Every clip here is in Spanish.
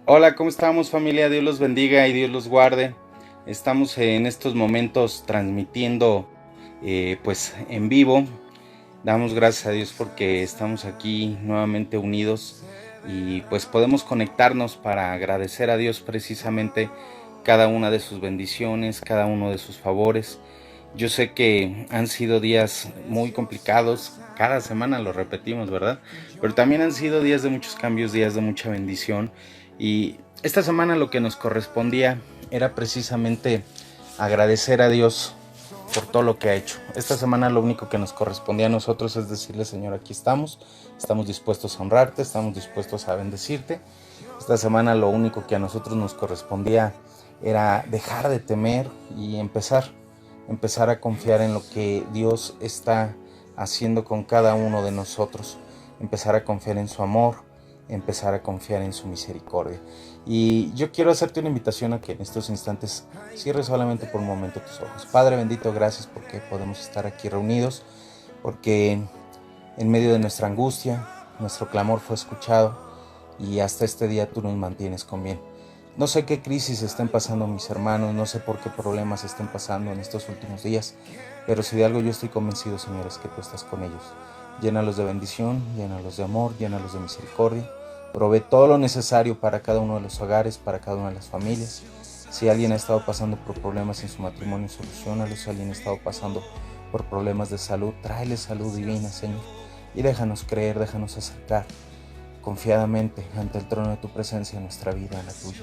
Hola, ¿cómo estamos familia? Dios los bendiga y Dios los guarde. Estamos en estos momentos transmitiendo pues en vivo. Damos gracias a Dios porque estamos aquí nuevamente unidos y pues podemos conectarnos para agradecer a Dios precisamente cada una de sus bendiciones, cada uno de sus favores. Yo sé que han sido días muy complicados, cada semana lo repetimos, ¿verdad? Pero también han sido días de muchos cambios, días de mucha bendición. Y esta semana lo que nos correspondía era precisamente agradecer a Dios por todo lo que ha hecho. Esta semana lo único que nos correspondía a nosotros es decirle: Señor, aquí estamos dispuestos a honrarte, estamos dispuestos a bendecirte. Esta semana lo único que a nosotros nos correspondía era dejar de temer y empezar a confiar en lo que Dios está haciendo con cada uno de nosotros, empezar a confiar en su amor, empezar a confiar en su misericordia. Y yo quiero hacerte una invitación a que en estos instantes cierres solamente por un momento tus ojos. Padre bendito, gracias porque podemos estar aquí reunidos, porque en medio de nuestra angustia, nuestro clamor fue escuchado y hasta este día tú nos mantienes con bien. No sé qué crisis estén pasando mis hermanos, no sé por qué problemas estén pasando en estos últimos días, pero si de algo yo estoy convencido, Señor, es que tú estás con ellos. Llénalos de bendición, llénalos de amor, llénalos de misericordia. Provee todo lo necesario para cada uno de los hogares, para cada una de las familias. Si alguien ha estado pasando por problemas en su matrimonio, soluciónalos. Si alguien ha estado pasando por problemas de salud, tráele salud divina, Señor. Y déjanos creer, déjanos acercar confiadamente ante el trono de tu presencia, nuestra vida, la tuya.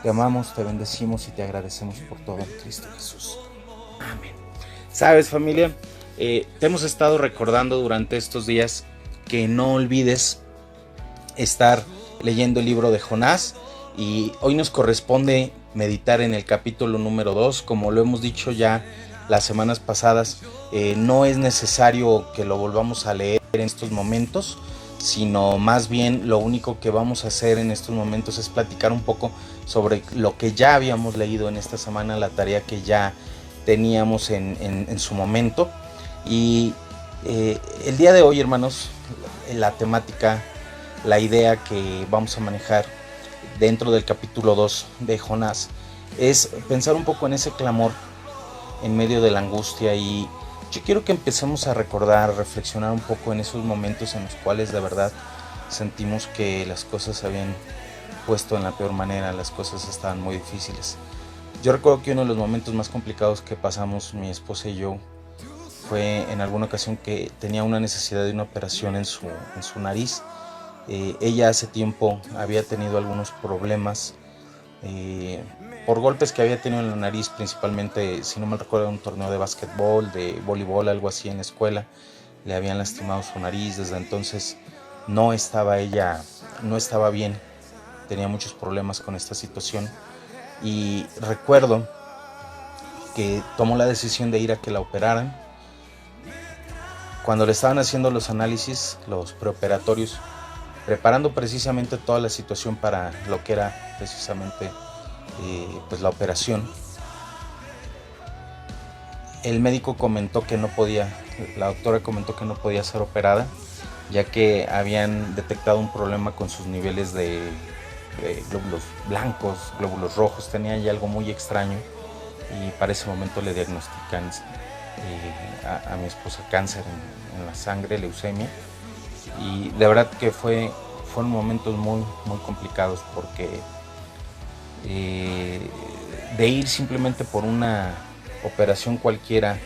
Te amamos, te bendecimos y te agradecemos por todo en Cristo Jesús. Amén. Sabes, familia, te hemos estado recordando durante estos días que no olvides estar leyendo el libro de Jonás, y hoy nos corresponde meditar en el capítulo número 2. Como lo hemos dicho ya las semanas pasadas, no es necesario que lo volvamos a leer en estos momentos, sino más bien lo único que vamos a hacer en estos momentos es platicar un poco sobre lo que ya habíamos leído en esta semana, la tarea que ya teníamos en su momento. Y el día de hoy, hermanos, la temática, la idea que vamos a manejar dentro del capítulo 2 de Jonás es pensar un poco en ese clamor en medio de la angustia. Y yo quiero que empecemos a recordar, a reflexionar un poco en esos momentos en los cuales de verdad sentimos que las cosas se habían puesto en la peor manera, las cosas estaban muy difíciles. Yo recuerdo que uno de los momentos más complicados que pasamos mi esposa y yo fue en alguna ocasión que tenía una necesidad de una operación en su nariz. Ella hace tiempo había tenido algunos problemas por golpes que había tenido en la nariz, principalmente, si no me recuerdo, un torneo de básquetbol, de voleibol, algo así en la escuela. Le habían lastimado su nariz. Desde entonces no estaba bien, tenía muchos problemas con esta situación. Y recuerdo que tomó la decisión de ir a que la operaran. Cuando le estaban haciendo los análisis, los preoperatorios, preparando precisamente toda la situación para lo que era precisamente pues la operación, el médico comentó que no podía, la doctora comentó que no podía ser operada, ya que habían detectado un problema con sus niveles de glóbulos blancos, glóbulos rojos. Tenía ya algo muy extraño, y para ese momento le diagnostican a mi esposa cáncer en la sangre, leucemia. Y de verdad que fueron momentos muy, muy complicados, porque de ir simplemente por una operación cualquiera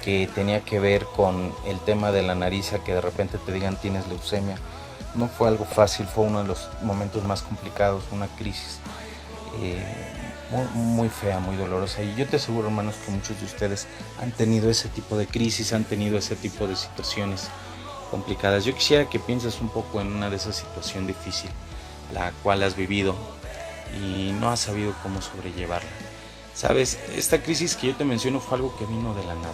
que tenía que ver con el tema de la nariz, a que de repente te digan tienes leucemia, no fue algo fácil. Fue uno de los momentos más complicados, una crisis muy, muy fea, muy dolorosa. Y yo te aseguro, hermanos, que muchos de ustedes han tenido ese tipo de crisis, han tenido ese tipo de situaciones complicadas. Yo quisiera que pienses un poco en una de esas situaciones difíciles, la cual has vivido y no has sabido cómo sobrellevarla. Sabes, esta crisis que yo te menciono fue algo que vino de la nada.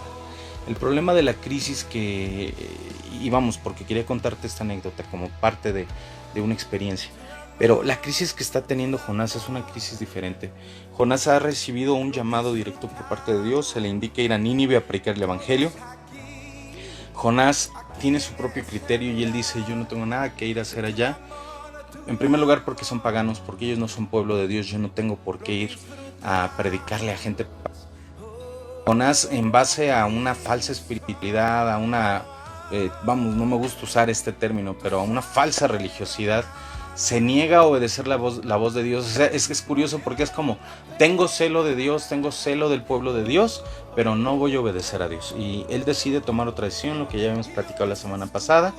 El problema de la crisis y vamos, porque quería contarte esta anécdota como parte de una experiencia, pero la crisis que está teniendo Jonás es una crisis diferente. Jonás ha recibido un llamado directo por parte de Dios, se le indica ir a Nínive a predicar el evangelio. Jonás tiene su propio criterio y él dice: yo no tengo nada que ir a hacer allá, En primer lugar porque son paganos, porque ellos no son pueblo de Dios. Yo no tengo por qué ir a predicarle a gente. Jonás, en base a una falsa espiritualidad, a una, no me gusta usar este término, pero a una falsa religiosidad, se niega a obedecer la voz de Dios. O sea, es curioso porque es como, tengo celo de Dios, tengo celo del pueblo de Dios, pero no voy a obedecer a Dios. Y él decide tomar otra decisión, lo que ya habíamos platicado la semana pasada.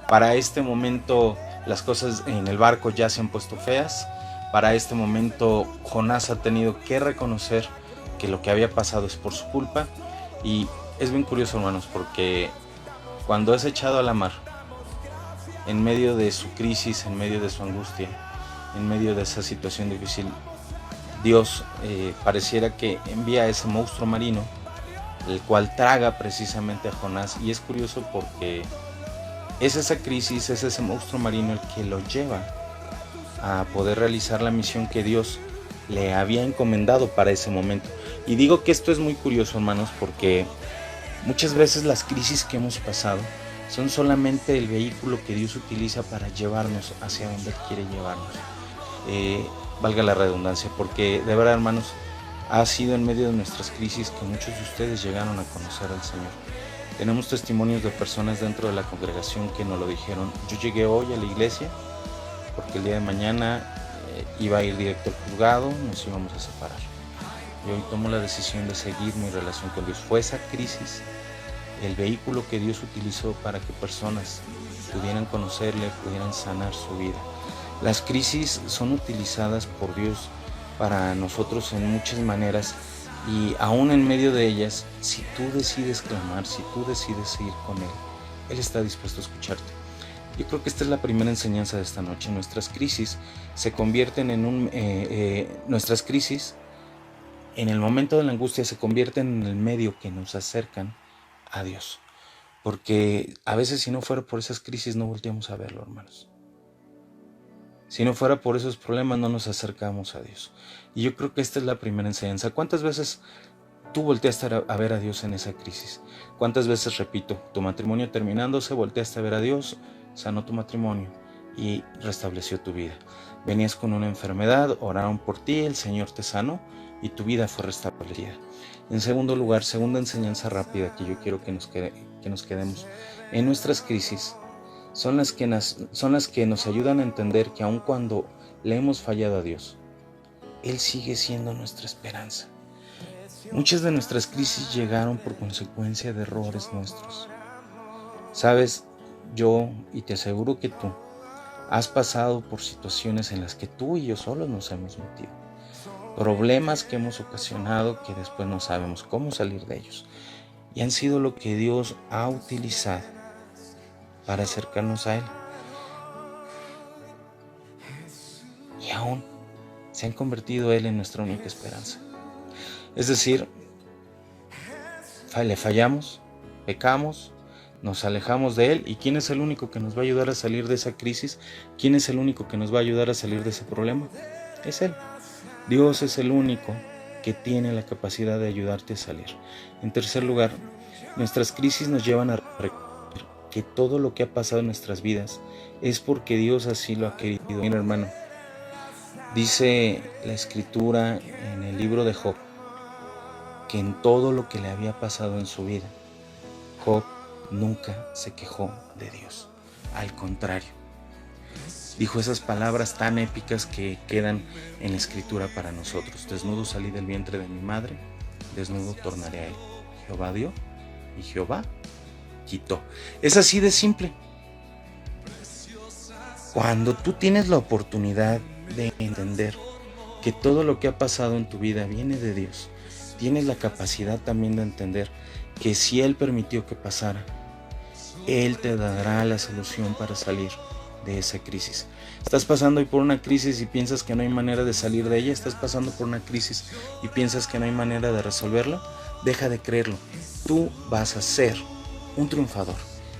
Para este momento las cosas en el barco ya se han puesto feas. Para este momento Jonás ha tenido que reconocer que lo que había pasado es por su culpa. Y es bien curioso, hermanos, porque cuando es echado a la mar, en medio de su crisis, en medio de su angustia, en medio de esa situación difícil, Dios pareciera que envía a ese monstruo marino, el cual traga precisamente a Jonás. Y es curioso porque es esa crisis, es ese monstruo marino el que lo lleva a poder realizar la misión que Dios le había encomendado para ese momento. Y digo que esto es muy curioso, hermanos, porque muchas veces las crisis que hemos pasado son solamente el vehículo que Dios utiliza para llevarnos hacia donde Él quiere llevarnos. Valga la redundancia, porque de verdad, hermanos, ha sido en medio de nuestras crisis que muchos de ustedes llegaron a conocer al Señor. Tenemos testimonios de personas dentro de la congregación que nos lo dijeron. Yo llegué hoy a la iglesia porque el día de mañana iba a ir directo al juzgado, nos íbamos a separar. Y hoy tomo la decisión de seguir mi relación con Dios. Fue esa crisis el vehículo que Dios utilizó para que personas pudieran conocerle, pudieran sanar su vida. Las crisis son utilizadas por Dios para nosotros en muchas maneras. Y aún en medio de ellas, si tú decides clamar, si tú decides ir con Él, Él está dispuesto a escucharte. Yo creo que esta es la primera enseñanza de esta noche. Nuestras crisis se convierten en nuestras crisis, en el momento de la angustia, se convierten en el medio que nos acercan a Dios. Porque a veces, si no fuera por esas crisis, no volteamos a verlo, hermanos. Si no fuera por esos problemas, no nos acercamos a Dios. Y yo creo que esta es la primera enseñanza. ¿Cuántas veces tú volteaste a ver a Dios en esa crisis? ¿Cuántas veces, repito, tu matrimonio terminándose, volteaste a ver a Dios, sanó tu matrimonio y restableció tu vida? Venías con una enfermedad, oraron por ti, el Señor te sanó y tu vida fue restablecida. En segundo lugar, segunda enseñanza rápida que yo quiero que nos quedemos. En nuestras crisis son las que nos ayudan a entender que aun cuando le hemos fallado a Dios, Él sigue siendo nuestra esperanza. Muchas de nuestras crisis llegaron por consecuencia de errores nuestros. Sabes, yo, y te aseguro que tú, has pasado por situaciones en las que tú y yo solos nos hemos metido. Problemas que hemos ocasionado que después no sabemos cómo salir de ellos. Y han sido lo que Dios ha utilizado para acercarnos a Él. Y aún se han convertido Él en nuestra única esperanza. Es decir, le fallamos, pecamos, nos alejamos de Él. ¿Y quién es el único que nos va a ayudar a salir de esa crisis? ¿Quién es el único que nos va a ayudar a salir de ese problema? Es Él. Dios es el único que tiene la capacidad de ayudarte a salir. En tercer lugar, nuestras crisis nos llevan a recordar que todo lo que ha pasado en nuestras vidas es porque Dios así lo ha querido. Mira, hermano, dice la Escritura en el libro de Job que en todo lo que le había pasado en su vida, Job nunca se quejó de Dios. Al contrario, dijo esas palabras tan épicas que quedan en la Escritura para nosotros. Desnudo salí del vientre de mi madre, desnudo tornaré a Él. Jehová dio y Jehová quitó. Es así de simple. Cuando tú tienes la oportunidad de entender que todo lo que ha pasado en tu vida viene de Dios, tienes la capacidad también de entender que si Él permitió que pasara, Él te dará la solución para salir de esa crisis. Estás pasando hoy por una crisis y piensas que no hay manera de salir de ella. Estás pasando por una crisis y piensas que no hay manera de resolverla. Deja de creerlo. Tú vas a ser un triunfador.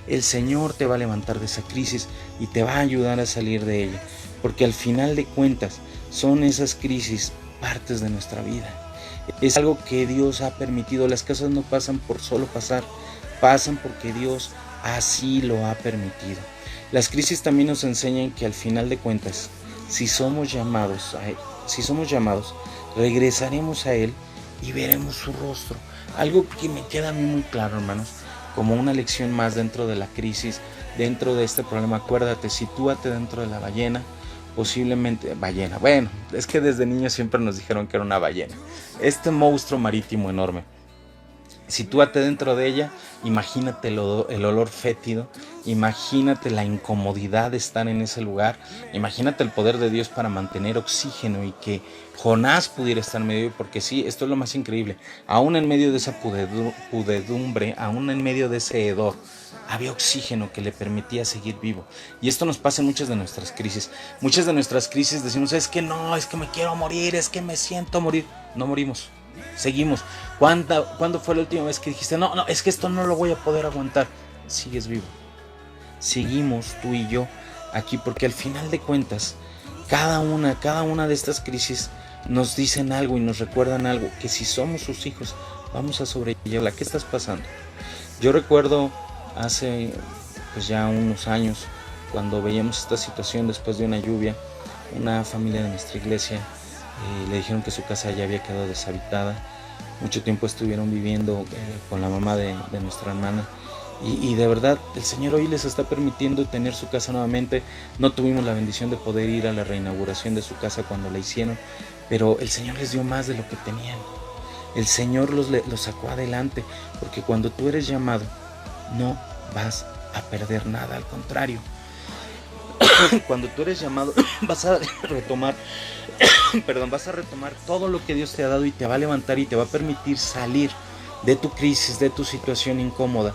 El Señor te va a levantar de esa crisis y te va a ayudar a salir de ella, porque al final de cuentas son esas crisis partes de nuestra vida. Es algo que Dios ha permitido. Las cosas no pasan por solo pasar, pasan porque Dios así lo ha permitido. Las crisis también nos enseñan que al final de cuentas, si somos llamados, regresaremos a Él y veremos su rostro. Algo que me queda a mí muy claro, hermanos, como una lección más dentro de la crisis, dentro de este problema. Acuérdate, sitúate dentro de la ballena, posiblemente ballena. Bueno, es que desde niños siempre nos dijeron que era una ballena. Este monstruo marítimo enorme. Sitúate dentro de ella, imagínate el olor fétido, imagínate la incomodidad de estar en ese lugar, imagínate el poder de Dios para mantener oxígeno y que Jonás pudiera estar en medio, porque sí, esto es lo más increíble, aún en medio de esa pudedumbre, aún en medio de ese hedor, había oxígeno que le permitía seguir vivo. Y esto nos pasa en muchas de nuestras crisis. Muchas de nuestras crisis decimos, es que no, es que me quiero morir, es que me siento morir. No morimos. Seguimos. ¿Cuándo fue la última vez que dijiste, no, es que esto no lo voy a poder aguantar? Sigues vivo. Seguimos tú y yo aquí porque al final de cuentas, cada una de estas crisis nos dicen algo y nos recuerdan algo, que si somos sus hijos, vamos a sobrellevarla. ¿Qué estás pasando? Yo recuerdo hace pues ya unos años, cuando veíamos esta situación después de una lluvia, una familia de nuestra iglesia le dijeron que su casa ya había quedado deshabitada. Mucho tiempo estuvieron viviendo con la mamá de nuestra hermana. Y de verdad, el Señor hoy les está permitiendo tener su casa nuevamente. No tuvimos la bendición de poder ir a la reinauguración de su casa cuando la hicieron, pero el Señor les dio más de lo que tenían. El Señor los sacó adelante, porque cuando tú eres llamado, no vas a perder nada, al contrario. Cuando tú eres llamado, vas a retomar todo lo que Dios te ha dado y te va a levantar y te va a permitir salir de tu crisis, de tu situación incómoda,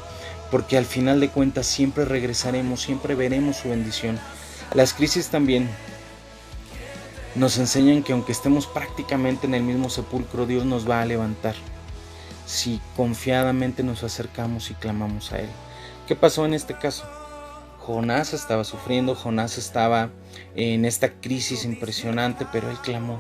porque al final de cuentas siempre regresaremos, siempre veremos su bendición. Las crisis también nos enseñan que aunque estemos prácticamente en el mismo sepulcro, Dios nos va a levantar si confiadamente nos acercamos y clamamos a Él. ¿Qué pasó en este caso? Jonás estaba sufriendo, Jonás estaba en esta crisis impresionante, pero él clamó.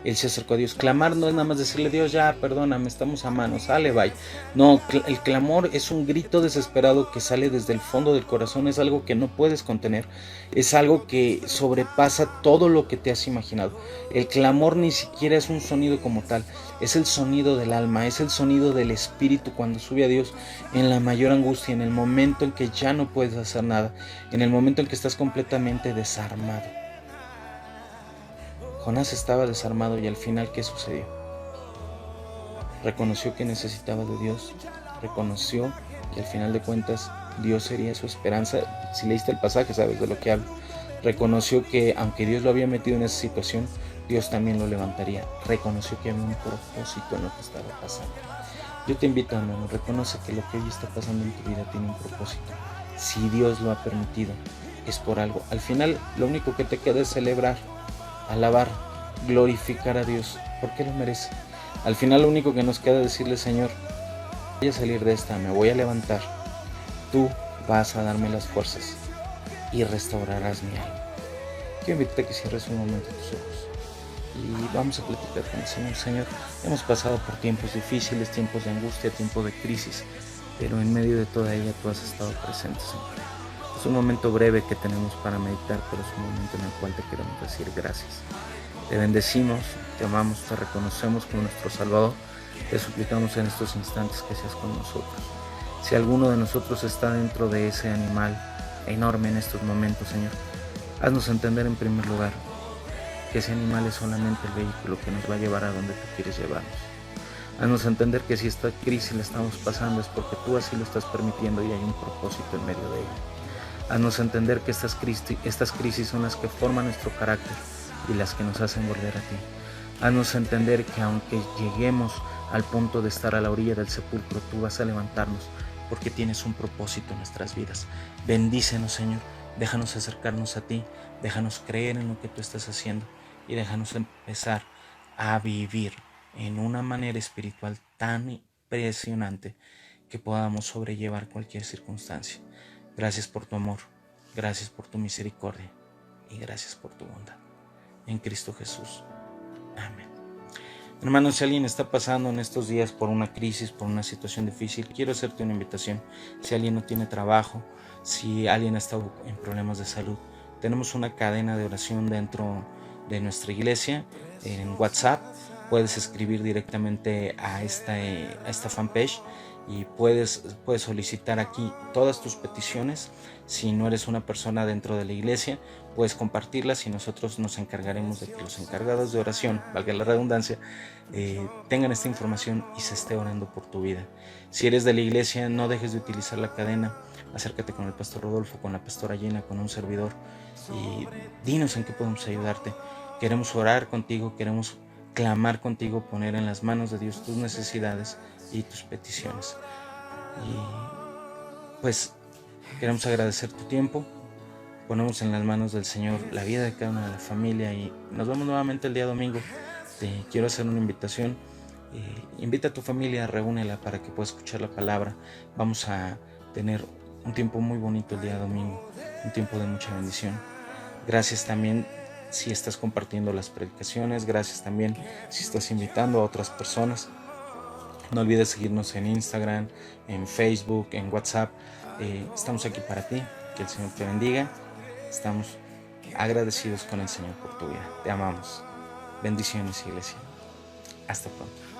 Él se acercó a Dios. Clamar no es nada más decirle, Dios, ya, perdóname, estamos a mano, sale, bye. No, el clamor es un grito desesperado que sale desde el fondo del corazón, es algo que no puedes contener, es algo que sobrepasa todo lo que te has imaginado. El clamor ni siquiera es un sonido como tal, es el sonido del alma, es el sonido del espíritu cuando sube a Dios en la mayor angustia, en el momento en que ya no puedes hacer nada, en el momento en que estás completamente desarmado. Jonás estaba desarmado y al final, ¿qué sucedió? Reconoció que necesitaba de Dios, reconoció que al final de cuentas Dios sería su esperanza. Si leíste el pasaje sabes de lo que hablo. Reconoció que aunque Dios lo había metido en esa situación, Dios también lo levantaría. Reconoció que había un propósito en lo que estaba pasando. Yo te invito, hermano, reconoce que lo que hoy está pasando en tu vida tiene un propósito. Si Dios lo ha permitido, es por algo. Al final, lo único que te queda es celebrar, alabar, glorificar a Dios, porque lo merece. Al final lo único que nos queda es decirle, Señor, voy a salir de esta, me voy a levantar, tú vas a darme las fuerzas y restaurarás mi alma. Quiero invitarte a que cierres un momento tus ojos y vamos a platicar con el Señor. Señor, hemos pasado por tiempos difíciles, tiempos de angustia, tiempos de crisis, pero en medio de toda ella tú has estado presente, Señor. Es un momento breve que tenemos para meditar, pero es un momento en el cual te queremos decir gracias. Te bendecimos, te amamos, te reconocemos como nuestro Salvador. Te suplicamos en estos instantes que seas con nosotros. Si alguno de nosotros está dentro de ese animal enorme en estos momentos, Señor, haznos entender en primer lugar que ese animal es solamente el vehículo que nos va a llevar a donde tú quieres llevarnos. Haznos entender que si esta crisis la estamos pasando es porque tú así lo estás permitiendo y hay un propósito en medio de ella. Haznos entender que estas crisis son las que forman nuestro carácter y las que nos hacen volver a ti. Haznos entender que aunque lleguemos al punto de estar a la orilla del sepulcro, tú vas a levantarnos porque tienes un propósito en nuestras vidas. Bendícenos, Señor, déjanos acercarnos a ti, déjanos creer en lo que tú estás haciendo y déjanos empezar a vivir en una manera espiritual tan impresionante que podamos sobrellevar cualquier circunstancia. Gracias por tu amor, gracias por tu misericordia y gracias por tu bondad. En Cristo Jesús. Amén. Hermano, si alguien está pasando en estos días por una crisis, por una situación difícil, quiero hacerte una invitación. Si alguien no tiene trabajo, si alguien ha estado en problemas de salud, tenemos una cadena de oración dentro de nuestra iglesia en WhatsApp. Puedes escribir directamente a esta fanpage y puedes solicitar aquí todas tus peticiones. Si no eres una persona dentro de la iglesia, puedes compartirlas y nosotros nos encargaremos de que los encargados de oración, valga la redundancia, tengan esta información y se esté orando por tu vida. Si eres de la iglesia, no dejes de utilizar la cadena. Acércate con el pastor Rodolfo, con la pastora Gina, con un servidor y dinos en qué podemos ayudarte. Queremos orar contigo, queremos clamar contigo, poner en las manos de Dios tus necesidades y tus peticiones. Y pues queremos agradecer tu tiempo. Ponemos en las manos del Señor la vida de cada una de la familia y nos vemos nuevamente el día domingo. Te quiero hacer una invitación. Invita a tu familia, reúnela para que pueda escuchar la palabra. Vamos a tener un tiempo muy bonito el día domingo, un tiempo de mucha bendición. Gracias también si estás compartiendo las predicaciones, gracias también si estás invitando a otras personas. No olvides seguirnos en Instagram, en Facebook, en WhatsApp. Estamos aquí para ti. Que el Señor te bendiga. Estamos agradecidos con el Señor por tu vida. Te amamos. Bendiciones, iglesia. Hasta pronto.